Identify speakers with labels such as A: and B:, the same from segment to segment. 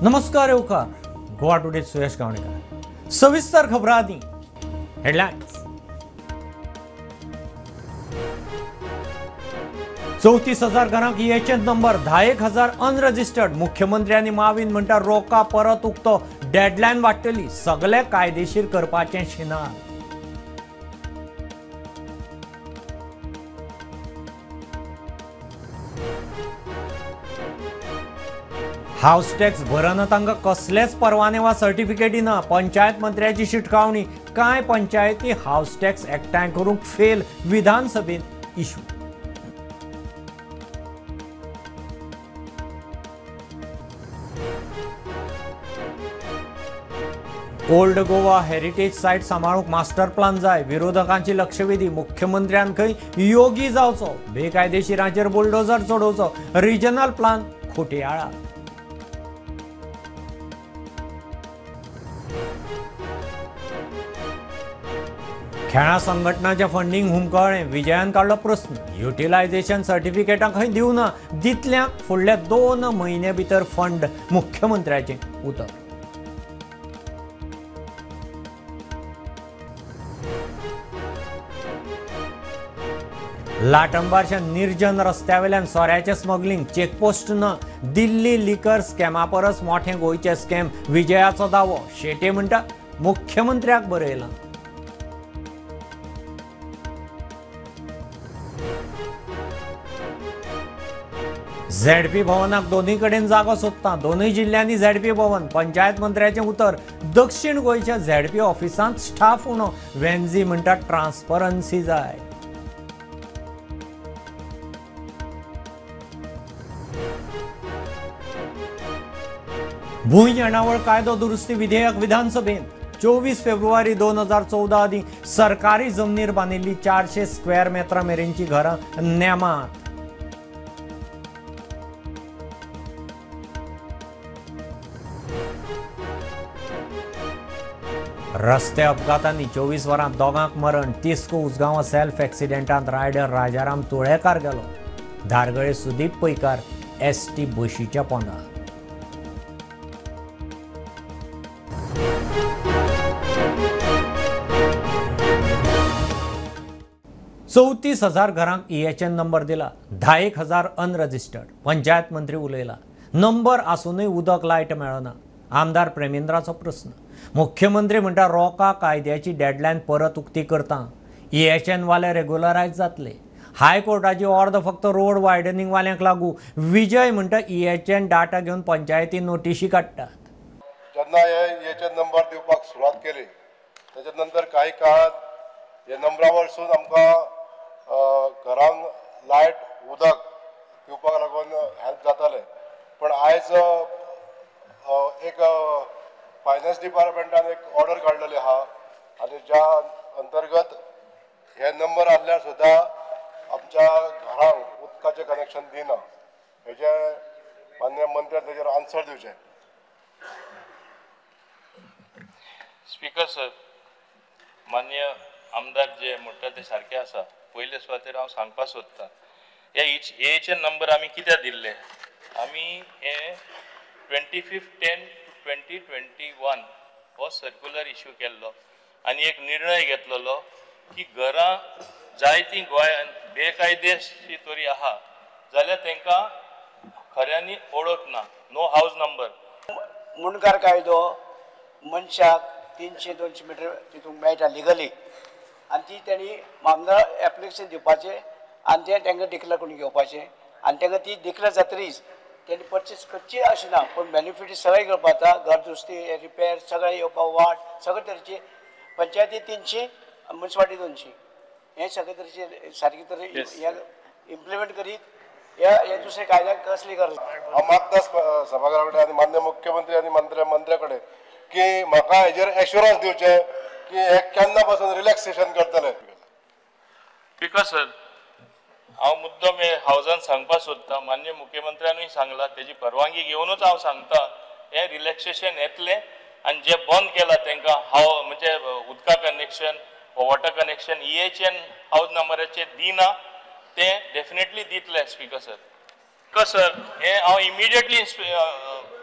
A: नमस्कार येवकार गोवा टुडे सुयश गावणेकर सविस्तर खबरां आदी हेडलायन्स 34,000 घरांक ईएचएन नंबर 10,000 अनरजिस्टर्ड मुख्यमंत्र्यांनी माविन म्हणटा रोका परत उक्तो डेडलायन वाडटली सगळे कायदेशीर करपाचें शिनार हाऊस टॅक्स भरना तांकां कसलेच परवाने वा सर्टिफिकेट दिना पंचायत मंत्र्याची शिटकावणी कांय पंचायती हाऊस टॅक्स एकठांय करूंक फेल विधानसभेत issue old Goa heritage site सांबाळूंक मास्टर प्लान जाय विरोधकांची लक्षवेधी मुख्यमंत्र्यान खंय योगी जावचो बेकायदेशीरांचेर बुलडोजर चडोवचो रिजनल प्लान खोट्याळा खेळा संघटनाचे फंडिंग हुमकळ्ळें विजयान काडलो प्रस्न युटिलायझेशन सर्टिफिकेटां खंय दिवना दितल्यांक फुडल्या 2 म्हयने भितर फंड मुख्यमंत्र्याचें उतर लाटंबारच्या निर्जन रस्त्यावेल्यान सोऱ्याचें स्मगलिंग चेकपोस्ट न दिल्ली लिकर स्कॅमा परस मोठें गोंयचें स्कॅम विजयाचो दावो शेटे म्हणटा मुख्यमंत्र्याक बरयलां झेडपी भवनाक दोनूय कडेन जागो सोदता दोनूय जिल्ल्यांनी झेडपी भवन पंचायत मंत्र्याचें उतर दक्षिण गोंयच्या झेडपी ऑफिसांत स्टाफ उणो वेन्झी म्हणटा ट्रान्सपरन्सी जाय भूंय येणावळ कायदो दुरुस्ती विधेयक विधानसभेत 24 फेब्रुवारी 2014 आदी सरकारी जमनीर बांदिल्ली 400 स्क्वेअर मेत्रा मेरेनची घरां नेमात रस्ते अपघातांनी 24 वरांत दोगांक मरण तिस्को उसगांव सेल्फ एक्सिडेंटांत रायडर राजाराम तुळेकार गेलो धारगळे सुदीप पैकार एसटी बशीच्या पोंदा 34,000 घरांक ईएचएन नंबर दिला 10,000 अनरजिस्टर्ड पंचायत मंत्री उलयला नंबर आसूनय उदक लायट मेळना आमदार प्रेमेंद्राचो प्रस्न मुख्यमंत्री म्हणटा रोका कायद्याची डेडलायन परत उक्ती करता ईएचएन वाले रेग्युलरायज जातले हायकोर्टाची ऑर्डर फक्त रोड वायडनिंग वाल्यांक लागू विजय म्हणटा ईएचएन डाटा घेवन पंचायती नोटीशी काडटात
B: जेन्ना हे ईएचएन नंबर दिवपाक सुरवात केली त्याच्या नंतर काही काळात हे नंबरा वरसून आमकां घरांक लायट उदक दिवपाक लागून हेल्प जाताले पण आयज एक फायनान्स डिपार्टमेंटान एक ऑर्डर काडलेली आहा आनी ज्या अंतर्गत हे नंबर आसल्यार सुद्दां आमच्या घरांक उदकाचें कनेक्शन दिना हेजे मान्य मंत्र्यान तेजेर आन्सर दिवचें
C: स्पीकर सर मान्य आमदार जे म्हणटा ते सारखे आसा पयले सुवातेर हांव सांगपाक सोदतां हे ईएचएन नंबर आमी कित्याक दिल्ले आमी हे 25/10/2021 हो सर्क्युलर इश्यू केल्लो आनी एक निर्णय घेतलेलो की घरां जायतीं गोंयांत बेकायदेशीर तरी आहा जाल्यार तांकां खऱ्यांनी ओळख ना नो हाऊस नंबर
D: मुणकार कायदो मनशाक 300-200 मिटर तितून मेळटा लिगली आनी ती तेणी मामदार एप्लिकेशन दिवपाचें आनी तें तांकां डिक्लेअर करून घेवपाचें आनी तांकां ती डिक्लेअर जातरीच तेणी परचेस करची अशें ना पूण बेनिफिट सगळें घेवपा जाता घर दुरुस्ती रिपेर सगळें येवपा वाट सगळे तरेचे पंचायती 300 म्युनिसिपालिटी 200 हे सगळे तरेचे सारके तरे इम्प्लिमेंट करीत हे दुसरे कायद्याक कसली गरज
B: हांव मागता सभाघरा कडेन आनी मान्य मुख्यमंत्री आनी मंत्र्या कडेन की म्हाका हेजेर एश्युरन्स दिवचे की हे केन्ना पासून रिलॅक्सेशन करतले
C: स्पीकर सर हांव मुद्दम हे हावजान सांगपाक सोदतां मान्य मुख्यमंत्र्यानूय सांगलां तेजी परवानगी घेवनूच हांव सांगतां हे रिलॅक्सेशन येतलें आनी जे बंद केलां तांकां हाव म्हणजे उदका connection water connection EHN house नंबराचेर दिना ते डेफिनेटली दितले स्पीकर सर हे हांव इमिडिएटली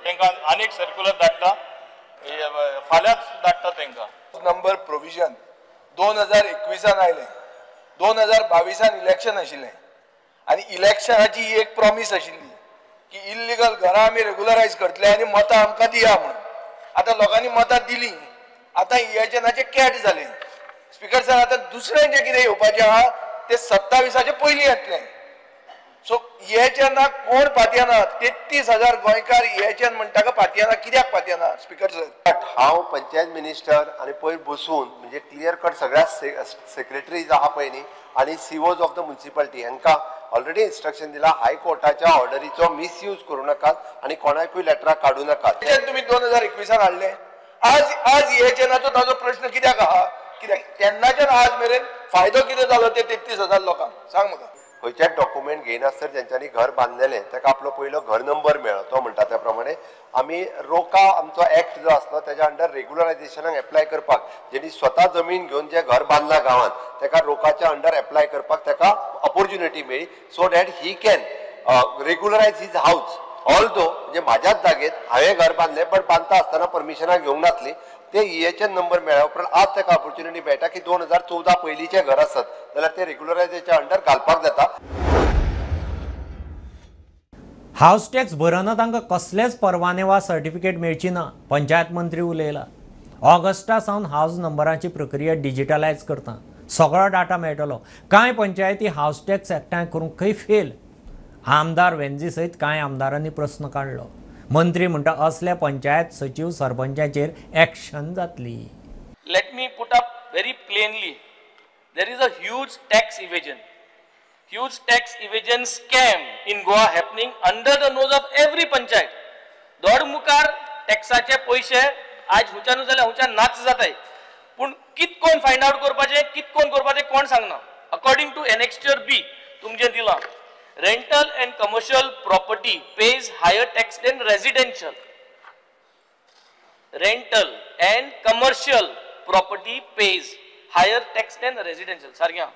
C: तांकां आनीक सर्क्युलर धाडटा फाल्यांच धाडटा तांकां.
E: नंबर प्रोविजन 2021 आयलें, 2022 इलेक्शन आशिल्लें आनी इलेक्शनाची ही एक प्रॉमिस आशिल्ली की इल्लिगल घरां आमी रेग्युलरायज करतले आनी मतां आमकां दिया म्हणून. आतां लोकांनी मतां दिलीं, आतां इलेक्शनाचें कॅट जालें. स्पीकर सर, आतां दुसरें जें कितें येवपाचें आहा तें 27 पयलीं येतलें. सो इएचएनाक कोण पातयना? 33,000 गोंयकार इएचएन म्हणटा का पातयना? कित्याक पातयना स्पीकर सर?
B: हांव पंचायत मिनिस्टर आनी पयर बसून म्हणजे क्लियर कट सगळ्या सेक्रेटरीज आहा पळय न्ही आनी सीओज ऑफ द म्युनिसिपालिटी हांकां ऑलरेडी इन्स्ट्रक्शन दिला हायकोर्टाच्या ऑर्डरीचो मिसयूज करूं नाकात आनी कोणाकूय लेटरां काडूं नाकात.
E: तुम्ही 2021 हाडले, आज इएचएनाचो ताजो प्रश्न कित्याक आहा? कित्याक तेन्नाच्यान आज मेरेन फायदो कितें जालो ते 33,000 लोकांक? सांग म्हाका.
B: खंयचेच डॉक्युमेंट घेयनासर जेंच्यांनी घर बांदलेलें ताका आपलो पयलो घर नंबर मेळ्ळो. तो म्हणटा त्या प्रमाणे आमी रोका आमचो एक्ट जो आसलो तेज्या अंडर रेग्युलरायजेशनाक एप्लाय करपाक, जेणी स्वता जमीन घेवन जें घर बांदलां गांवांत ताका रोकाच्या अंडर एप्लाय करपाक ताका ऑपॉर्च्युनिटी मेळ्ळी so that he can regularise his house. Although म्हणजे म्हाज्याच जागेत हांवें घर बांदलें पण बांदता आसतना परमिशनां घेवंक नासली. ते इएचएन नंबर मेळ्ळ्या उपरांत आज ताका ऑपॉर्च्युनिटी मेळटा की 2014 पयलींचे घर आसत जाल्यार ते रेग्युलरायजेच्या अंडर घालपाक जाता.
A: हाऊस टॅक्स भरना तांकां कसलेच परवाने वा सर्टिफिकेट मेळची ना. पंचायत मंत्री उलयला. ऑगस्टा सावन हाऊस नंबराची प्रक्रिया डिजिटलायज करता. सगळो डाटा मेळटलो. कांय पंचायती हाऊस टॅक्स एकठांय करूंकय फेल. आमदार वेंजी सयत कांय आमदारांनी प्रस्न काडलो. मंत्री म्हणटा असल्या पंचायत सचिव सरपंचाचेर एक्शन जातली.
F: Let me put up very plainly, there is a huge tax evasion scam in Goa happening under the nose of every panchayat. दोड मुखार टॅक्साचे पयशे आज हुंच्यान जाल्यार हुंच्यान नाच जाताय, पूण कित कोण फायंड आउट करपाचे, कित कोण करपाचे कोण सांगना. अकॉर्डिंग टू Annexure B तुमचे दिला, rental and commercial property pays higher tax than residential. Rental and commercial property pays higher tax than residential. Sargya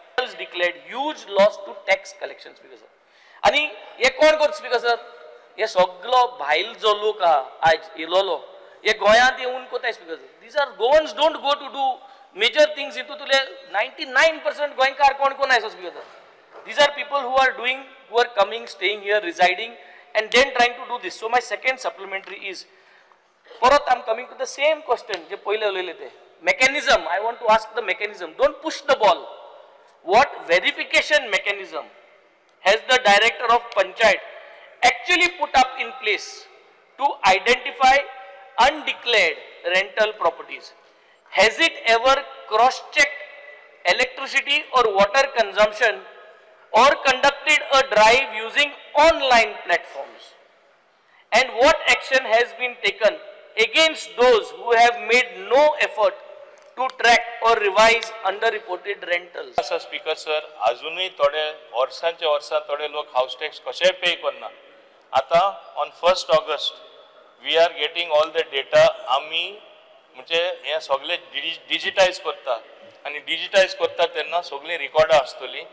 F: declared huge loss to tax collections because of. आणि हे कोण करता speaker sir? हे सगळो भायल जो लोक आज इलोलो हे गोंयांत येऊन कोताय speaker sir. These are Goans don't go to do major things into तुले 99% गोंयकार कोण कोण आहे speaker sir. These are people who are coming, staying here, residing, and then trying to do this. So my second supplementary is, Parat, I'm coming to the same question. Je poile ulele the mechanism. I want to ask the mechanism. Don't push the ball. What verification mechanism has the director of Panchayat actually put up in place to identify undeclared rental properties? Has it ever cross-checked electricity or water consumption or conducted a drive using online platforms? And what action has been taken against those who have made no effort to track or revise underreported rentals?
C: Speaker sir, अजूनही थोडे वर्सांचे वर्सां थोडे लोक house tax कशेंय pay करना. आता on 1 August we are getting all the data. आमी म्हणजे हे सगळे डिजिटायज करता आनी डिजिटायज करता तेन्ना सगळीं रिकॉर्डां आसतलीं.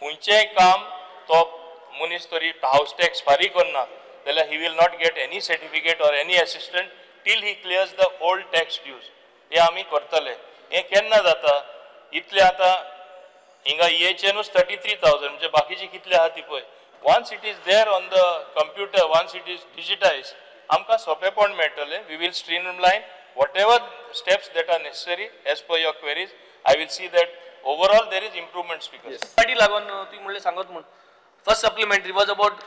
C: खंयचेंय काम तो मनीस तरी हाऊस टॅक्स फारीक करना जाल्यार he will not get any certificate or any assistant till he clears the old tax dues. हे आमी करतले. हे केन्ना जाता? इतले आतां हिंगा इएचएनूच 33,000 म्हणजे बाकीचे कितले आहा ती पळय. Once it is there on the computer, once it is digitise, आमकां सोंपेपण मेळटलें. We will streamline whatever steps that are necessary as per your queries. I will see that overall there is improvement, speaker.
F: Yes. Party lagon ती म्हणले सांगत म्हण. First supplementary was about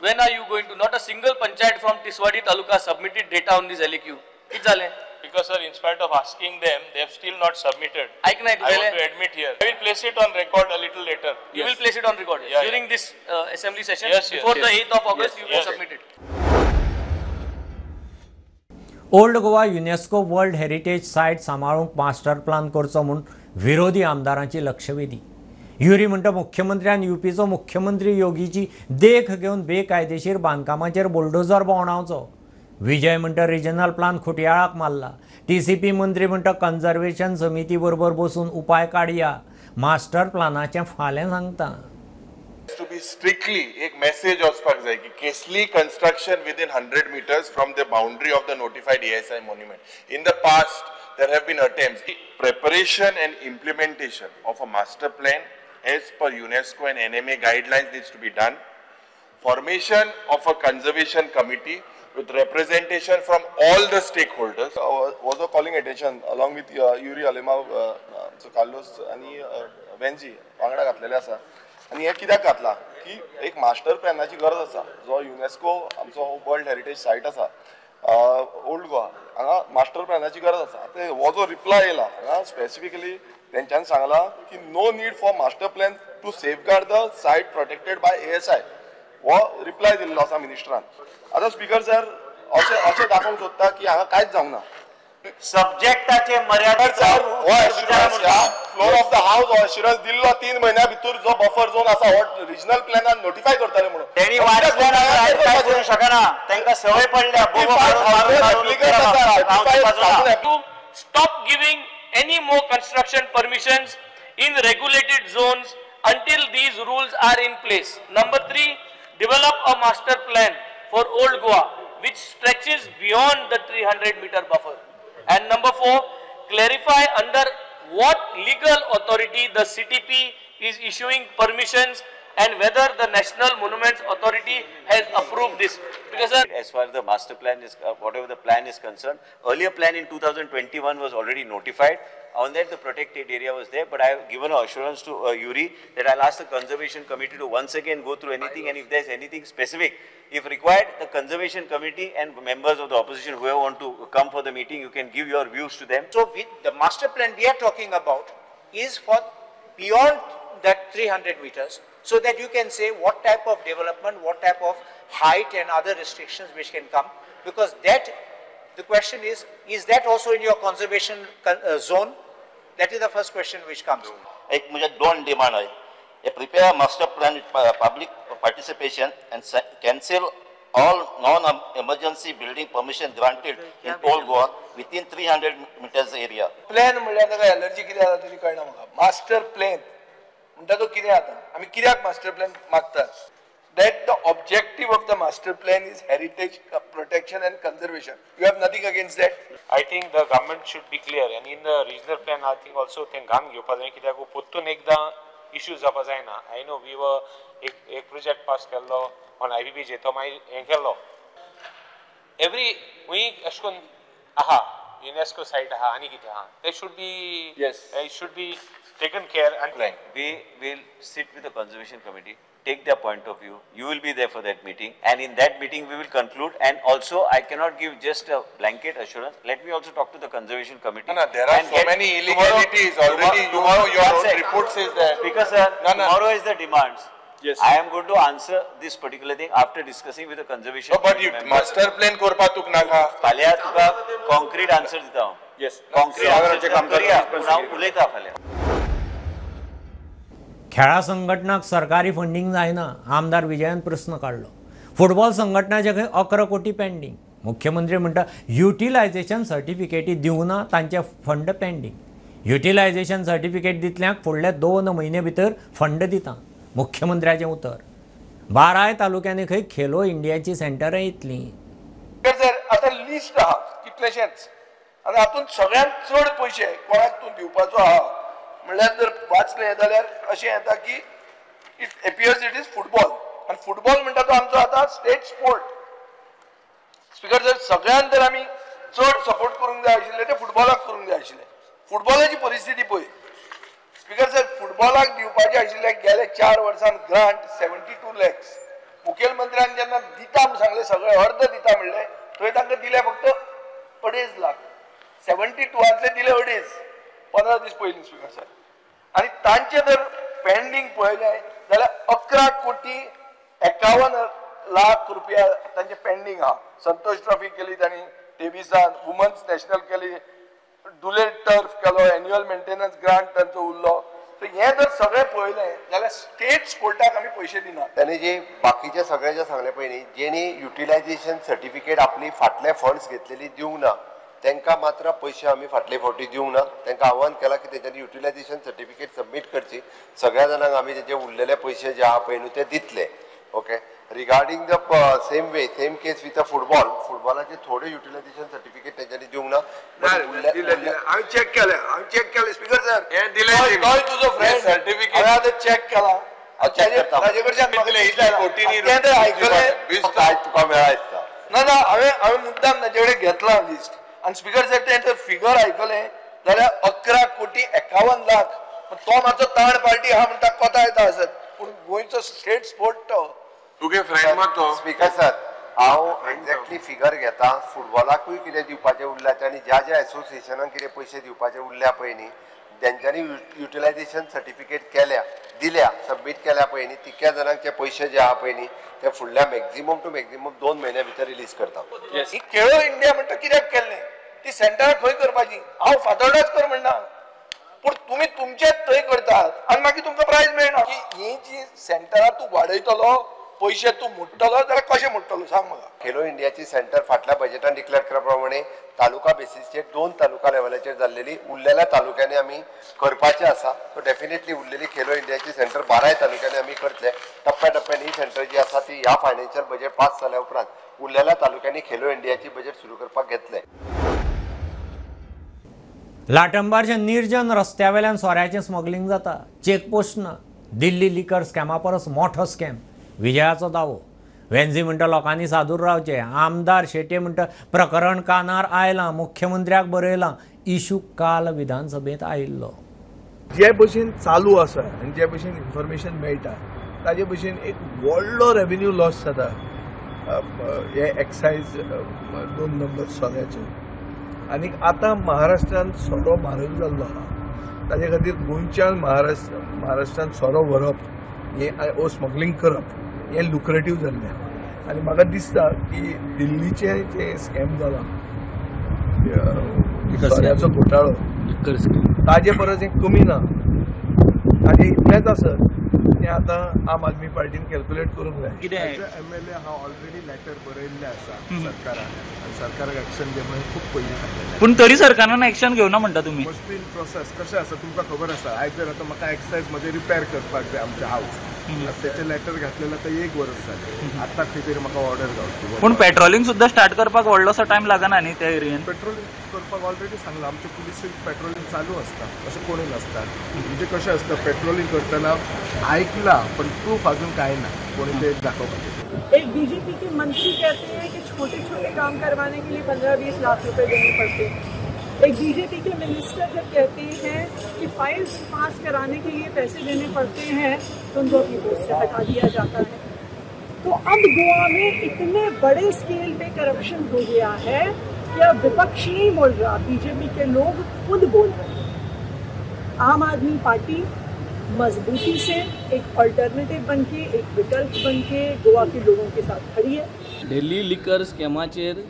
F: when are you going to, not a single panchayat from Tiswadi taluka submitted data on this LAQ. किती झाले?
C: Because sir, in spite of asking them, they have still not submitted.
F: ऐक नाही
C: I want to admit here. I will place it on record a little later.
F: You will place it on record during this assembly session.
C: Yes,
F: before the 8th of August, you will
C: yes.
F: submit it.
A: Old Goa UNESCO world heritage site सांबाळूंक master plan करचो म्हूण विरोधी आमदारांची लक्षवेधी. Yuri म्हणटा मुख्यमंत्र्यान युपीचो मुख्यमंत्री योगीची देख घेवन बेकायदेशीर बांदकामाचेर बुलडोजर भोंवडावचो. विजय म्हणटा रिजनल प्लान खुटयाळाक मारला. TCP मंत्री म्हणटा कन्जर्वेशन समिती बरोबर बसून उपाय काडया. मास्टर प्लानाचें फाल्यां सांगता.
G: to be strictly एक message वचपाक जाय की केसली construction within 100 meters from the boundary of the notified ASI monument. In the past, there have been attempts. Preparation and implementation of a master plan as per UNESCO and NMA guidelines needs to be done. Formation of a conservation committee with representation from all the stakeholders.
B: was calling attention along with Yuri Alemov, Carlos आणि वेंजी वांगडा घातलेले आसा आणि हे कित्याक घातला की एक मास्टर प्लॅनाची गरज आसा जो युनेस्को आमचो वर्ल्ड हेरिटेज सायट आसा ओल्ड गोवा हांगा मास्टर प्लॅनाची गरज आसा ते हो जो रिप्लाय येयला हांगा स्पेसिफिकली तेंच्यांनी सांगला की no need for master plan to safeguard the site protected by ASI हो रिप्लाय दिल्लो आसा मिनिस्टरान. आतां स्पीकर सर अशें दाखोवंक सोदता की हांगा कांयच जावंक ना.
H: सब्जेक्टाचे मर्यादित
B: फ्लोर ऑफ द हाऊस हो अश्युरन्स दिल्लो 3 महिन्या भितर जो बफर झोन आसा हो रिजनल प्लॅनान नोटिफाय करतले म्हणून
H: त्यांनी वाचल्यानंतर काय करू शकना त्यांना सवय पडल्या
F: to stop giving any more construction permissions in regulated zones until these rules are in place. Number 3, develop a master plan for Old Goa which stretches beyond the 300-meter buffer. And number 4, clarify under what legal authority the CTP is issuing permissions and whether the National Monuments Authority has approved this. Because
H: as far as the master plan is, whatever the plan is concerned, earlier plan in 2021 was already notified. On that, the protected area was there, but I have given an assurance to Yuri that I'll ask the conservation committee to once again go through anything, and if there's anything specific, if required, the conservation committee and members of the opposition, whoever want to come for the meeting, you can give your views to them.
I: So the master plan we are talking about is for beyond that 300 meters, so that you can say what type of development, what type of height and other restrictions which can come, because that, the question is that also in your conservation zone? That is the first question which comes.
J: एक मुझे दोन demand है. Prepare master plan with public participation and cancel all non-emergency building permission granted in Old Goa within 300 meters area.
E: Plan म्हणल्यार ताका allergy कितें जाता तरी कळना म्हाका. मास्टर प्लॅन म्हणटा तो कितें जाता? आमी कित्याक मास्टर प्लॅन मागतात? That the objective of the master plan is heritage protection and conservation. You have nothing against that?
K: I think the government should be clear, and in the regional plan, I think also they gaan घेवपा जाय कित्याक पोत्तून एकदा issues जावपा जायना. I know we were एक project pass केल्लो on IBB जेतो मागीर हें केल्लो. Every week अशें करून आहा UNESCO site आहा आनी कितें आहा. They should be it should be taken care and planned.
H: We will sit with the conservation committee, take their point of view. You will be there for that meeting, and in that meeting we will conclude. And also, I cannot give just a blanket assurance. Let me also talk to the conservation committee.
G: No, there are so many illegalities already. Tomorrow your own report says that.
H: Because sir, tomorrow is the demands.
K: Yes.
H: I am going to answer this particular thing after discussing with the conservation.
G: No, but you master plan korpa tuk naka.
H: फाल्या तुका concrete answer दिता हांव.
K: Yes.
H: Concrete answer करूया. हांव उलयता फाल्या.
A: खेळा संघटनाक सरकारी funding जायना. आमदार विजयान प्रश्न काढलो. फुटबॉल संघटनाचे खंय 11 कोटी पेंडींग. मुख्यमंत्री म्हणटा युटिलायझेशन सर्टिफिकेटी दिवं ना, तांचे फंड पेंडींग. युटिलायझेशन सर्टिफिकेट दितल्यांक फुडले 2 म्हयने भितर फंड दिता. मुख्यमंत्र्याचें उतर. 12 तालुक्यांनी खंय खेलो इंडियाची सेंटरां येतलीं.
E: सर आतां लिस्ट आहा कितलेशेच आनी हातूंत सगळ्यांत चड पयशे कोणाक तूं दिवपाचो आहा म्हणल्यार जर वाचलें जाल्यार अशें येता की it appears it is football, आनी फुटबॉल म्हणटा तो आमचो आतां स्टेट स्पोर्ट. स्पीकर जर सगळ्यांत जर आमी चड सपोर्ट करूंक जाय आशिल्लें ते फुटबॉलाक करूंक जाय आशिल्लें. फुटबॉलाची परिस्थिती पळय स्पीकर सर, फुटबॉलाक दिवपाचे आशिल्ले गेले 4 वर्सांत ग्रांट 72 lakhs. मुखेलमंत्र्यान जेन्ना दिता म्हूण सांगलें सगळे अर्ध दिता म्हणलें थंय तांकां दिले फक्त 2.5 लाख. 72 दिले 2.5 15 दीस पयलीं स्पीकर सर. आनी तांचे जर पेंडींग पळयलें जाल्यार 11 कोटी 51 लाख रुपया तांचे पेंडींग आहा. संतोष ट्रॉफी केली तांणी डेविसान, वुमन्स नॅशनल केली, डुले टर्फ केलो, एन्युअल मेंटेनन्स ग्रांट तांचो उरलो. तर हे जर सगळें पळयलें जाल्यार स्टेट स्पोर्टाक आमी पयशे दिनात.
B: त्याने जे बाकीचे सगळे जे सांगले पळय न्ही, जेणी युटिलायझेशन सर्टिफिकेट आपली फाटले फंड्स घेतलेली दिवंक ना, तांकां मात्र पयशे आमी फाटले फावटी दिवंक ना. तांकां आव्हान केलां की तेंच्यांनी युटिलायझेशन सर्टिफिकेट सबमीट करची. सगळ्या जाणांक आमी तेंचे उरलेले पयशे जे आहा पळय न्हू ते दितले. Okay. Regarding the same case with फुटबॉलाचे थोडे युटिलायझेशन सर्टिफिकेट तेंच्यांनी दिवंक ना.
E: हांवें चॅक केलें स्पीकर सर हे दिले तुजो फ्रेंड सर्टिफिकेट हांवें चॅक केला ताजे कडच्यान
B: तुका मेळा
E: ना हांवें मुद्दाम ताजे कडेन घेतला लिस्ट आनी स्पीकर सर तें फिगर आयकलें जाल्यार 11 कोटी 51 लाख. तो मातसो थर्ड पार्टी आहा म्हणटा कोता येता आसत पूण गोंयचो स्टेट स्पोर्ट तो
G: तुगे फ्रेंड मातो
B: स्पीकर सर हांव एक्झॅक्टली फिगर घेता. फुटबॉलाकूय कितें दिवपाचें उरल्या आनी ज्या एसोसिएशनाक कितें पयशे दिवपाचे उरल्या पळय न्ही तेंच्यांनी युटिलायझेशन सर्टिफिकेट दिल्या सबमीट केल्या पळय न्ही तितक्या जाणांचे पयशे जे आहा पळय न्ही ते फुडल्या मॅक्झिमम टू मॅक्झिमम 2 म्हयन्या भितर रिलीज करता.
E: ही खेळो इंडिया म्हणटा कित्याक केल्लें ती सेंटराक खंय करपाची. हांव फातोर्डाच कर म्हणना पूण तुमी तुमचेच थंय करतात आनी मागीर तुमकां प्रायज मेळना. की ही जी सेंटरां तूं वाडयतलो पयशे तूं मोडटलो जाल्यार कशें मोडटलो सांग म्हाका.
B: खेलो इंडियाची सेंटर फाटल्या बजेटान डिक्लेअर केल्या प्रमाणे तालुका बेसिसचेर 2 तालुका लेवलाचेर जाल्लेली उरलेल्या तालुक्यांनी आमी करपाचें आसा. सो डेफिनेटली उरलेली खेलो इंडियाची सेंटर 12 तालुक्यांनी आमी करतले. टप्प्याटप्प्यान ही सेंटर जी आसा ती ह्या फायनान्शियल बजेट पास जाल्या उपरांत उरलेल्या तालुक्यांनी खेलो इंडियाची बजेट सुरू करपाक घेतले.
A: लाटंबारच्या निर्जन रस्त्यावेल्यान सोऱ्याचें स्मगलिंग जाता. चेकपोस्ट ना. दिल्ली लिकर स्कॅमा परस मोठो स्कॅम. विजयाचो दावो. वेंझी म्हणटा लोकांनी सादूर रावचे. आमदार शेटे म्हणटा प्रकरण कानार आयलां. मुख्यमंत्र्याक बरयलां. इशू काल विधानसभेत आयिल्लो.
E: जे भशेन चालू आसा आनी जे भशेन इन्फॉर्मेशन मेळटा ताजे भशेन एक व्हडलो रेव्हेन्यू लॉस जाता हे एक्सायज 2 नंबर सोऱ्याचे. आनी आतां महाराष्ट्रांत सोरो म्हारग जाल्लो आहा ताजे खातीर गोंयच्यान महाराष्ट्रांत सोरो व्हरप हें स्मगलींग करप हें लुक्रेटीव जाल्लें. आनी म्हाका दिसता की दिल्लीचे जे स्कॅम जाला सोऱ्याचो घोटाळो ताजे परस हें कमी ना. ताजे इतलेंच आसत तें आतां आम आदमी पार्टीन कॅल्क्युलेट करूंक जाय. MLA हांव ऑलरेडी लेटर बरयल्लें आसा सरकाराक आनी सरकाराक एक्शन घे म्हणून खूब पयलीं सांगलेलें.
L: पूण तरी सरकारान एक्शन घेवना म्हणटा तुमी.
E: Must be in process. कशें आसा तुमकां खबर आसा आयज जर आतां म्हाका एक्सायज म्हजें रिपेर करपाक जाय आमचें हावस तेचें लेटर घातलेलें आतां 1 वर्स जालें. आतां खंय म्हाका ऑर्डर गावची.
L: पूण पेट्रोलिंग सुद्दां स्टार्ट करपाक व्हडलोसो टायम लागना न्ही त्या एरियेन.
E: पेट्रोलिंग करपाक ऑलरेडी सांगलां आमचे पुलीस पेट्रोलिंग चालू आसता अशें कोणूय नासता. म्हणजे कशें आसता पेट्रोलिंग करतना आयकलां पण प्रूफ अजून काय ना कोणी ते दाखवपाचें.
M: एक बीजेपी के मंत्री कहते हैं कि छोटे छोटे काम करवाने के लिए 15-20 लाख रुपए देने पड़ते हैं. एक बीजेपी के मिनिस्टर जब कहते हैं कि फाइल्स पास कराने के लिए पैसे देने पड़ते हैं तो उनको अपनी पोस्ट से हटा दिया जाता है. तो अब गोवा में इतने बड़े स्केल पे करप्शन हो गया है कि अब विपक्ष नहीं बोल रहा, बीजेपी के लोग खुद बोल रहे हैं. आम आदमी पार्टी मजबूती से एक अल्टरनेटिव बनके एक विकल्प बनके गोवा के लोगों के साथ खड़ी है.
F: दिल्ली लिकर स्कॅमाचेर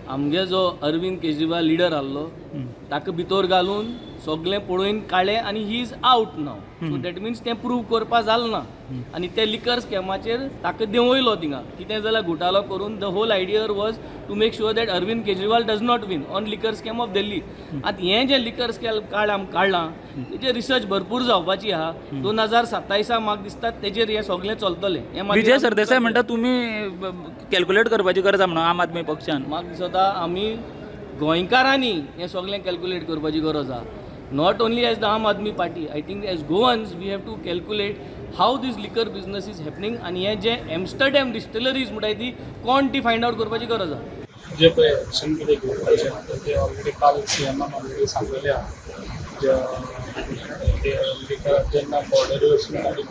F: आमगे जो अरविंद केजरीवाल लिडर आसलो ताका भितर घालून सगळें पळोवन काडलें आनी he is out now. So that means तें प्रूव करपा जालें ना. आनी ते लिकर स्कॅमाचेर ताका देंवयलो थिंगा. कितें जाल्यार घोटाळो करून the whole idea was to make sure that Arvind Kejriwal does not win on liquor scam of Delhi. आतां हें जें लिकर स्कॅम काडलां तेजेर रिसर्च भरपूर जावपाची आहा. 2027 म्हाका दिसता तेजेर हें सगळें चलतलें.
L: विजय सरदेसाय म्हणटा तुमी कॅल्क्युलेट करपाची गरज आसा म्हणून आम आदमी पक्षान.
F: म्हाका दिसता आमी गोंयकारांनी हें सगळें कॅल्क्युलेट करपाची गरज आहा. Not only as the Aam Aadmi Party, I think as Goans we have to calculate how this liquor business is happening आणि हे जे Amsterdam distilleries म्हणटाय ती कोण ती फाइंड आउट करपाची गरज आहा.
N: जे पळय एक्शन कितें घेवपाचें ते ऑलरेडी काल CMान ऑलरेडी सांगलेलें आहा. जेन्ना बॉर्डर वचून आनी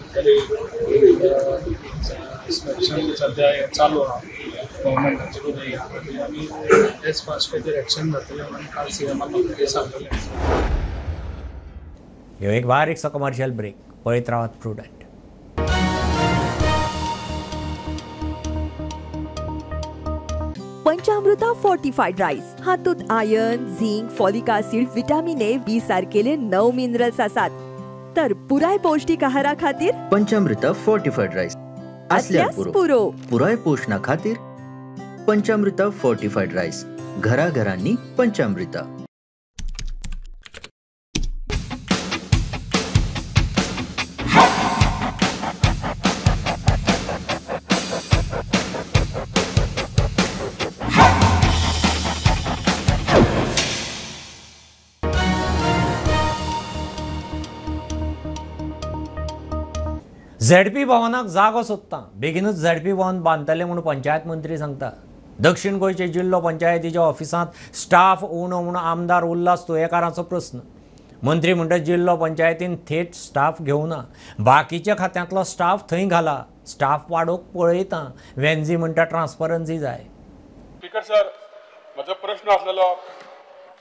N: इन्स्पेक्शन सद्या चालू आहा गव्हर्मेंटाचे वरवीं आनी एज फास्ट तेजेर एक्शन जातलें म्हणून काल CMान ऑलरेडी सांगलेलें आसा.
A: एक बारीकसो कमर्शियल ब्रेक. पळयत रावात प्रुडंट.
O: पंचामृता फोर्टिफाईड राईस हातूंत iron, zinc, folic acid, vitamin A, B सारकेले 9 मिनरल्स आसात. तर पुराय पौष्टिक आहारा खातीर
P: पंचामृता फोर्टिफाईड राईस असल्यार पुरो. पुराय पोषणा खातीर पंचामृता फोर्टिफाईड राईस. घराघरांनी पंचामृता.
A: झेडपी भवनाक जागो सोदता बेगीनच झेडपी भवन बांदतले म्हणून पंचायत मंत्री सांगता. दक्षिण गोंयचे जिल्लो पंचायतीच्या ऑफिसांत स्टाफ उणो म्हणून आमदार उल्हास तोयेकाराचो प्रस्न. मंत्री म्हणटा जिल्लो पंचायतीन थेट स्टाफ घेवना, बाकीच्या खात्यांतलो स्टाफ थंय घाला, स्टाफ वाडोवंक पळयता. वेन्झी म्हणटा ट्रान्सपरन्सी जाय.
Q: स्पीकर सर, म्हजो प्रश्न आसलेलो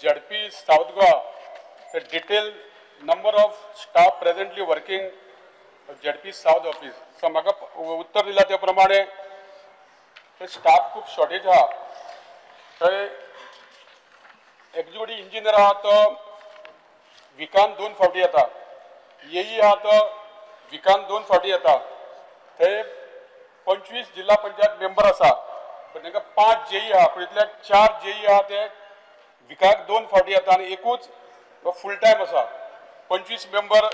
Q: ZP south Goa detail number of staff presently working ZP south office. So म्हाका उत्तर दिला त्या प्रमाणे स्टाफ खूब शॉर्टेज आहा. थंय एक्झिक्युटीव इंजिनियर आहा तो विकान 2 फावटी येता, येई आहा तो विकान 2 फावटी येता. थंय 25 जिल्हा पंचायत मेंबर आसा, पण तांकां 5 जेई आहा, पण इतले 4 जेई आहा ते विकाक 2 फावटी येता आनी एकूच फूल टायम आसा. 25 मेंबर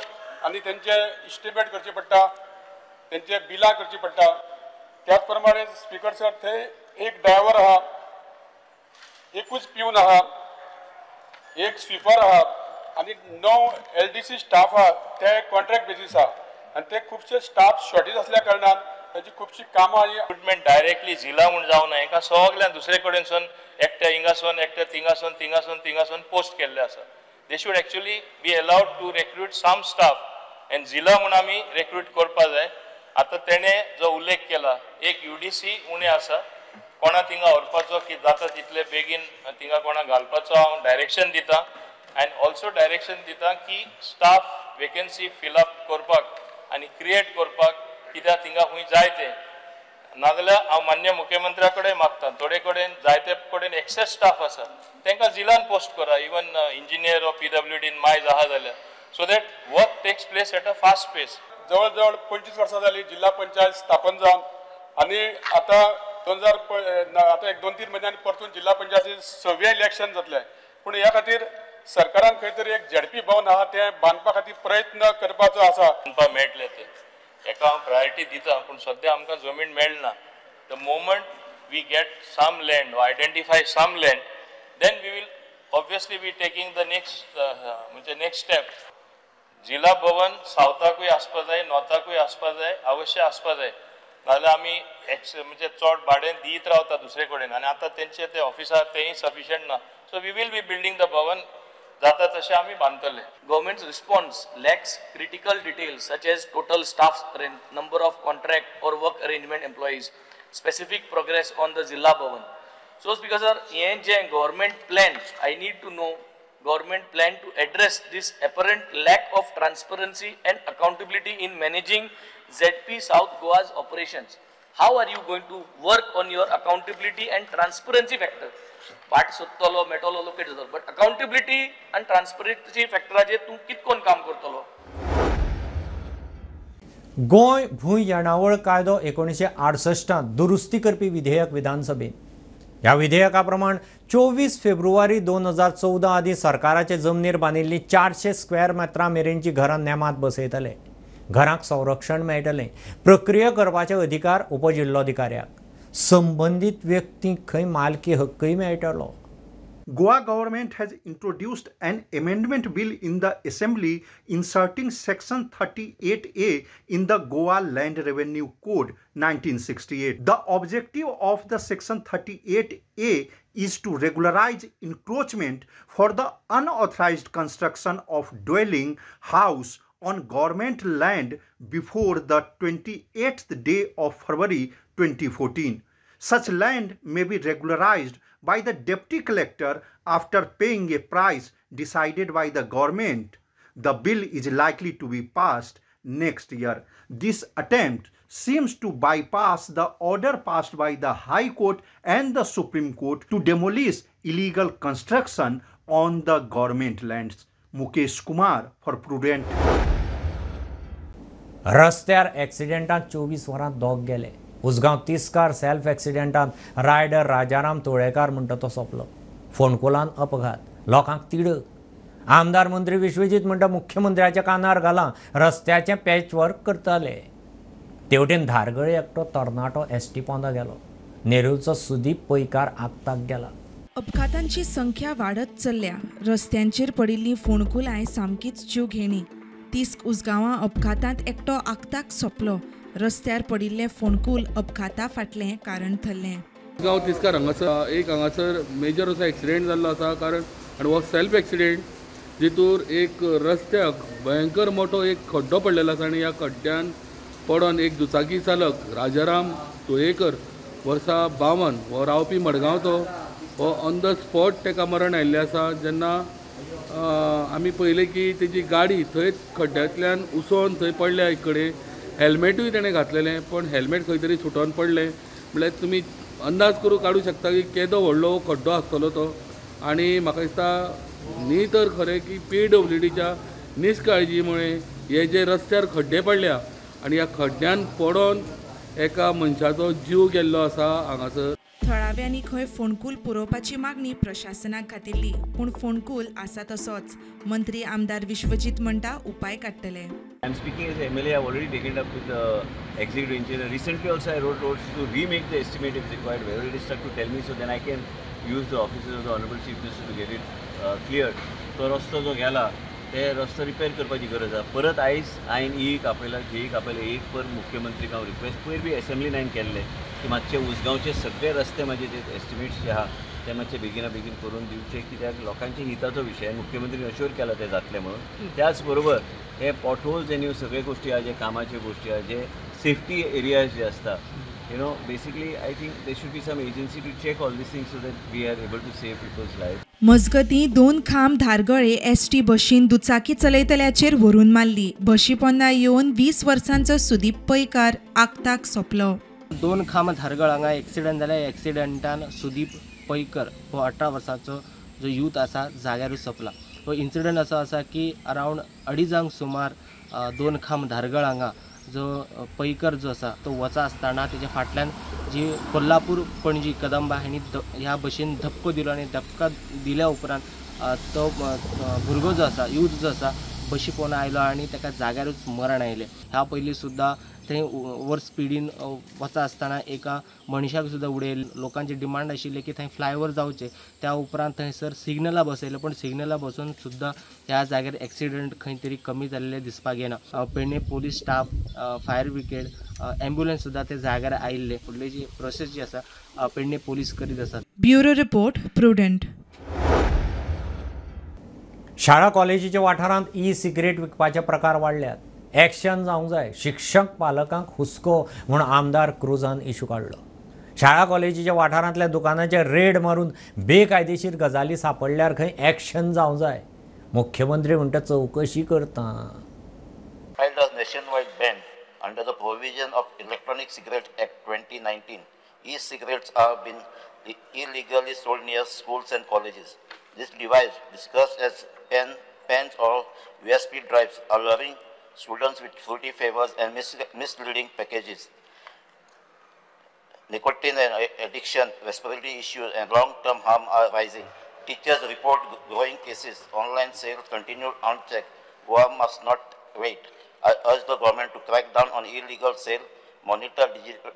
Q: आनी तेंचे इस्टिमेट करचे पडटा, तेंचे बिलां करची पडटा. त्याच प्रमाणे स्पीकर सर थंय एक ड्रायव्हर आहा, एकूच पिवन आहा, एक स्वीपर आहा आनी 9 LDC स्टाफ आहा ते कॉन्ट्रॅक्ट बेसीस आहा. आनी ते खुबशे स्टाफ शॉर्टेज असल्या कारणान ताची खुबशी कामां
C: रिक्रुटमेंट डायरेक्टली जिल्हा म्हूण जावं ना. हांकां सगळ्यान दुसरे कडेनसून एकट्या हिंगासून एकट्या थिंगासून पोस्ट केल्ले आसा. They should actually be allowed to recruit some staff and जिल्हा म्हणून आमी रिक्रूट करपा जाय. आता तेणे जो उल्लेख केला एक UDC उणे आसा, कोणा थिंगा व्हरपाचो की जाता तितले बेगीन थिंगा कोणा घालपाचो हांव डायरेक्शन दिता. एंड ऑल्सो डायरेक्शन दिता की स्टाफ वेकन्सी फिलअप करपाक आनी क्रिएट करपाक कित्याक थिंगा खूंय जाय ते नाजाल्यार हांव मान्य मुख्यमंत्र्या कडेन मागता. थोडे कडेन जायते कडेन एक्सेस स्टाफ आसा तांकां जिल्हान पोस्ट करा, इवन इंजिनियर ऑफ PWD मायज आहा जाल्यार, so that work takes place at a fast pace.
Q: जवळ जवळ 25 वर्सां जाली जिल्हा पंचायत स्थापन जावन आनी आता 2000 आता एक 2-3 म्हयन्यांनी परतून जिल्हा पंचायतीचे 6वें इलेक्शन जातलें. पूण ह्या खातीर सरकारान खंय तरी एक झेडपी भवन आहा तें बांदपा खातीर प्रयत्न करपाचो आसा.
C: बांदपा मेळटले ते एका हांव प्रायोरिटी दिता, पूण सद्या आमकां जमीन मेळना. The moment we get some land or identify some land, then we will obviously be taking the next step. जिल्हा भवन सावथाकूय आसपा जाय, नॉर्थाकूय आसपा जाय, अवश्य आसपा जाय. नाजाल्यार आमी म्हणजे चड भाडें दीत रावता दुसरे कडेन आनी आतां तेंचे ते ऑफिसार तेंय सफिशियंट ना. So we will be building the भवन जाता तशें आमी बांदतले.
F: Government's response lacks critical details such as total staff strength, number of contract or work arrangement employees, specific progress on the Zilla Bhavan. So Speaker sir, ye government plan, I need to know government plan to address this apparent lack of transparency and accountability in managing ZP South Goa's operations. How are you going to work on your accountability and transparency factor? बाट सोदतलो Metlo locate जातलो, but accountability आणि transparency फॅक्टराचेर तूं कितकोन काम करतलो.
A: गोंय भूंय येणावळ कायदो 1968 दुरुस्ती करपी विधेयक विधानसभेत. ह्या विधेयका प्रमाण 24 फेब्रुवारी 2014 आदी सरकाराचे जमनीर बांदिल्ली 400 स्क्वेअर मिटरां मेरेनची घरां नेमात बसयतले. घरांक संरक्षण मेळटलें. प्रक्रिया करपाचे अधिकार उपजिल्लोधिकाऱ्याक. संबंधित व्यक्तीक खंय मालकी हक्कय मेळटलो.
R: Goa government has introduced an amendment bill in the assembly inserting section 38A in the Goa Land Revenue Code 1968. The objective of the section 38A is to regularize encroachment for the unauthorized construction of dwelling house on government land before the 28th day of February 2014. Such land may be regularized by the deputy collector after paying a price decided by the government. The bill is likely to be passed next year. This attempt seems to bypass the order passed by the High Court and the Supreme Court to demolish illegal construction on the government lands. Mukesh Kumar for Prudent.
A: रस्त्यार ॲक्सिडेंटात 24 वरांत दोग गेले. उसगांव तिस्कार self ॲक्सिडेंटात rider Rajaram तोळेकार म्हणटा तो सोंपलो. फोंडकुलान अपघात लोकांक तिडक आमदार मंत्री विश्वजीत म्हणटा मुख्यमंत्र्याच्या कानार घाला रस्त्याचें पॅचवर्क करतले तेवटेन धारगळे एकटो तरणाटो एसटी पोंदा गेलो नेरूलचो सुदीप पैकार आत्ताक गेला
S: अपघातांची संख्या वाढत चल्ल्या रस्त्यांचेर पडिल्ली फोंडकुलाय सामकीच जीव घेणी 30 उसगांवां अपघातांत एकटो आगताक सोंपलो रस्त्यार पडिल्ले फोंडकूल अपघाता फाटलें कारण थरलें
T: गांव तिस्कार हांगासर एक हांगासर मेजर असो एक्सिडेंट जाल्लो आसा कारण आनी हो सेल्फ एक्सिडेंट जितूर एक रस्त्याक भयंकर मोठो एक खड्डो पडलेलो आसा आनी ह्या खड्ड्यान पडोन एक दुचाकी चालक राजाराम तुयेकर वर्सा 52 हो रावपी मडगांवचो हो ऑन द स्पॉट तेका मरण आयिल्लें आसा जेन्ना आमी पळयलें की तेजी गाडी थंय खड्ड्यांतल्यान उसळून थंय पडल्या एक कडेन हेल्मेटूय ताणें घातलेलें पण हेल्मेट खंय तरी सुटोन पडलें म्हळ्यार तुमी अंदाज करून काडूं शकता की केदो व्हडलो खड्डो आसतलो तो आनी म्हाका दिसता न्ही तर खरें की PWDच्या निश्काळजी मुळे हे जे रस्त्यार खड्डे पडल्या आनी ह्या खड्ड्यान पडोन एका मनशाचो जीव गेल्लो आसा हांगासर
S: थळाव्यांनी खंय फोंडकूल पुरोवपाची मागणी प्रशासनाक घातिल्ली पूण फोंडकूल आसा तसोच मंत्री आमदार विश्वजीत म्हणटा उपाय काडटले
H: I'm speaking as MLA. I've already taken it up with the executive engineer. Recently also I wrote notes to remake the estimate if required. Wherever it is stuck to tell me so then I can use the offices of the Honorable Chief Minister to get it cleared. तो रस्तो जो गेला ते रस्तो repair करपाची गरज आसा परत आयज हांवें आपयला जेईक आपयला एक पर मुख्यमंत्रीक हांव रिक्वेस्ट पयर बी असेंब्लीन हांवें केल्लें की मातशे उसगांवचे सगळे रस्ते म्हाजे जे एस्टिमेट्स जे आहा ते मातशे बेगिना बेगीन करून दिवचे कित्याक लोकांच्या हिताचो विशय मुख्यमंत्रीन अश्योर केला ते जातले म्हणून त्याच बरोबर हे पॉटहोल्स आनी सगळे गोष्टी आहा जे कामाच्यो गोष्टी आहा जे सेफ्टी एरियाज जे आसता basically I think there should be some agency to check all these things so that we are able to save peoples life
S: मजगती 2 खांब धारगळे एसटी बशीन दुचाकी चलयतल्याचेर व्हरून मारली बशी पोंदा येवन 20 वर्सांचो सुदीप पैकार आगताक सोंपलो
U: 2 खांब धारगळ हांगा एक्सिडंट जाल्या एक्सिडंटान सुदीप पैकर हो 18 वर्सांचो जो यूथ आसा जाग्यारूच सोंपला हो इन्सिडंट असो आसा की अरावंड 2:30 सुमार 2 खांब धारगळ हांगा जो पैकर जो आसा तो वचा आसतना तेच्या फाटल्यान जी कोल्हापूर पणजी कदंबा हांणी ह्या बशीन धपको दिलो आनी धपका दिल्या उपरांत तो भुरगो जो आसा यूथ जो आसा बशी पोवन आयलो आनी ताका जाग्यारूच मरण आयलें ह्या पयलीं सुद्दां थंय ओवर स्पिडीन वचा आसतना एका मनशाक सुद्दां उडयले लोकांची डिमांड आशिल्ली की थंय फ्लायओवर जावचे त्या उपरांत थंयसर सिग्नलां बसयले पण सिग्नलां बसून सुद्दां ह्या जाग्यार एक्सिडंट खंय तरी कमी जाल्ले दिसपाक येना Pedne police staff fire brigade ambulance सुद्दां ते जाग्यार आयिल्ले फुडली जी प्रोसेस जी आसा पेडणे पुलीस करीत आसात
S: ब्युरो रिपोर्ट प्रुडंट
A: शाळा कॉलेजीच्या वाठारांत सिगरेट विकपाचे प्रकार वाडल्यात एक्शन जावंक जाय शिक्षक पालकांक हुस्को म्हूण आमदार क्रुजान इशू काडलो शाळा कॉलेजीच्या वाठारांतल्या दुकानाचेर रेड मारून बेकायदेशीर गजाली सापडल्यार खंय एक्शन जावंक जाय मुख्यमंत्री म्हणटा चवकशी करता
J: Filed a nationwide ban under the provision of Electronic Cigarette Act 2019. E-cigarettes are been illegally sold near schools and colleges. This device, discussed as pens or USB drives, alluring students with fruity flavors and misleading packages. Nicotine and addiction, respiratory issues, and long-term harm are rising. Teachers report growing cases. Online sales continued unchecked. Goa must not wait. I urge the government to crack down on illegal sale, monitor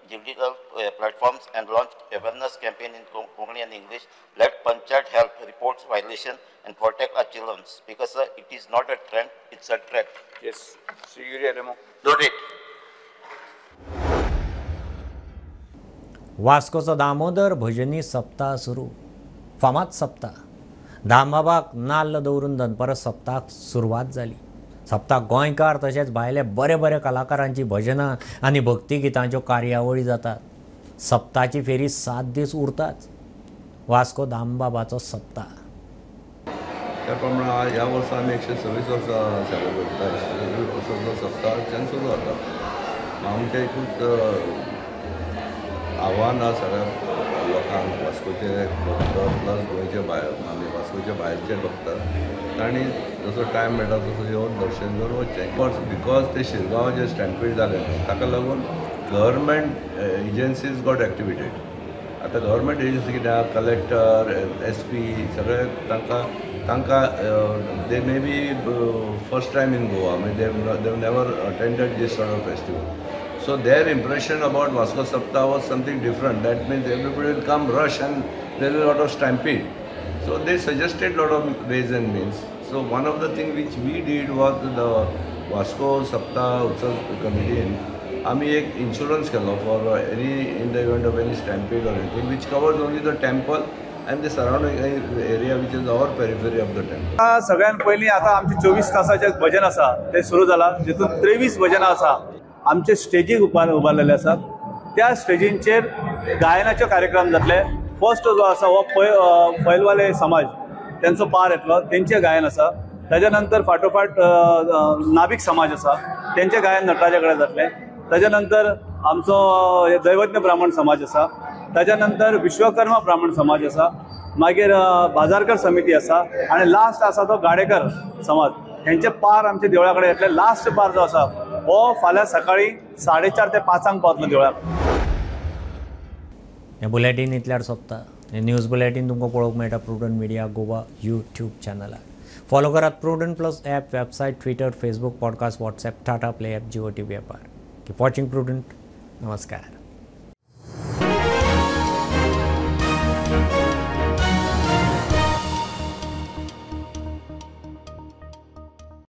J: digital platforms, and launch awareness campaign in Konkani and English. Let Panchayat help reports violation and protect our children. Because it is not a trend, it's a threat.
V: Yes. So you Remo.
J: Noted.
A: वास्कोचो Damodar भजनी सप्ताह सुरू फामाद सप्ताह दामबाबाक नाल्ल दवरून दनपरां सप्ताक सुरवात जाली सप्ताक गोंयकार तशेंच भायले बरे बरे कलाकारांची भजनां आनी भक्तिगितांच्यो कार्यावळी जातात सप्ताची फेरी 7 दीस उरताच वास्को दामबाबाचो सप्ताह
W: त्या प्रमाणे ह्या वर्सा आमी 126 वर्सां सेलेब्रेट करतात वर्साचो सप्ताह सुरू जाता आमचें एकूच आव्हान आसा सगळ्या लोकांक वास्कोचे भक्त प्लस गोंयचे भायर आमी वास्कोचे भायरचे भक्त तांणी जसो टायम मेळटा तसो येवन दर्शन करून वचचें बिकॉज ते शिरगांव जे स्टँडपीड जाले ताका लागून गव्हर्मेंट एजन्सीज गॉट एक्टिवेटेड आतां गव्हर्मेंट एजन्सी कितें आहा कलेक्टर SP सगळे तांकां they may be first time in Goa they never attended this sort of festival so their impression about Vasco Saptah was something different that means everybody will come rush and there will lot of stampede so they suggested lot of ways and means so one of the thing which we did was the Vasco Saptah उत्सव कमिटीन आम्ही एक insurance केलो for any in the event of any stampede or anything which covers only the temple and the surrounding area which is our periphery of the temple.
D: सगळ्यात पयलीं आतां आमचे 24 तासाचे भजन आसा ते सुरू जाला जितून 23 भजनां आसा आमचे स्टेजीक उबारलेले आसात त्या स्टेजींचेर गायनाचे कार्यक्रम जातले फर्स्ट जो आसा हो पैलवाले समाज त्यांचो पार येतलो तेंचे गायन आसा ताज्या नंतर फाटोफाट नाभिक समाज आसा तेंचे गायन नटराजा कडेन जातले ताज्या नंतर आमचो दैवज्ञ ब्राह्मण समाज आसा ताज्या नंतर विश्वकर्मा ब्राह्मण समाज आसा मागीर बाजारकर समिती आसा आनी लास्ट आसा तो गाडेकर समाज हेंचे पार आमच्या देवळा कडेन येतले लास्ट पार जो आसा हो फाल्यां सकाळी 4:30 ते 5 पावतलो देवळाक.
A: हे बुलेटीन इतल्यार सोंपता. हे न्यूज बुलेटीन तुमकां पळोवंक मेळटा प्रुडंट मिडिया गोवा यूट्यूब चॅनलार. फॉलो करात Prudent plus app website Twitter Facebook podcast WhatsApp Tata play app Jio TV ॲपार. Keep watching Prudent. नमस्कार.